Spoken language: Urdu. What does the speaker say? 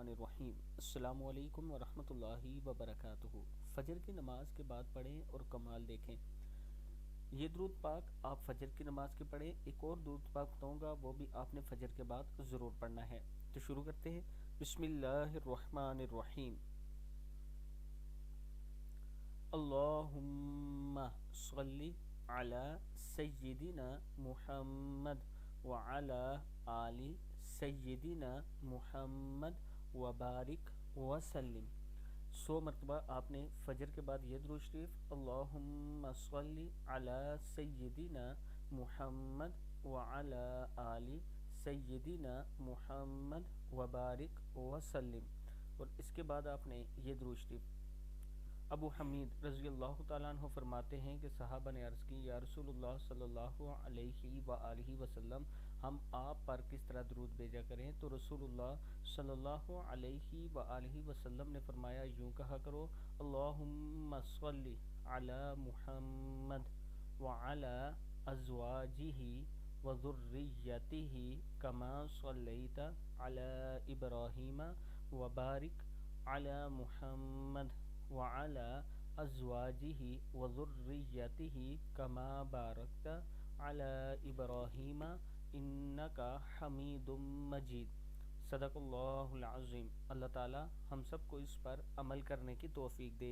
الرحمن الرحیم۔ السلام علیکم ورحمۃ اللہ وبرکاتہ۔ فجر کی نماز کے بعد پڑھیں اور کمال دیکھیں۔ یہ درود پاک آپ فجر کی نماز کے پڑھیں۔ ایک اور درود پاک بتاؤں گا، وہ بھی آپ نے فجر کے بعد ضرور پڑھنا ہے۔ تو شروع کرتے ہیں۔ بسم اللہ الرحمن الرحیم۔ اللہم صلی علی سیدنا محمد وعلی آل سیدنا محمد وبارک وسلم۔ 100 مرتبہ آپ نے فجر کے بعد یہ درود شریف اللہم صلی علی سیدنا محمد وعلی آل سیدنا محمد وبارک وسلم، اور اس کے بعد آپ نے یہ درود شریف۔ ابو حمید رضی اللہ تعالیٰ عنہ فرماتے ہیں کہ صحابہ نے عرض کی، یا رسول اللہ صلی اللہ علیہ وآلہ وسلم، ہم آپ پر کس طرح درود بھیجا کریں؟ تو رسول اللہ صلی اللہ علیہ وآلہ وسلم نے فرمایا، یوں کہا کرو، اللہم صلی علی محمد وعلی ازواجہ وذریتہ کما صلیت علی ابراہیم وبارک علی محمد وعلی ازواجہ وذریتہ کما بارکت علی ابراہیم انکا حمید مجید۔ صدق اللہ العظیم۔ اللہ تعالی ہم سب کو اس پر عمل کرنے کی توفیق دے۔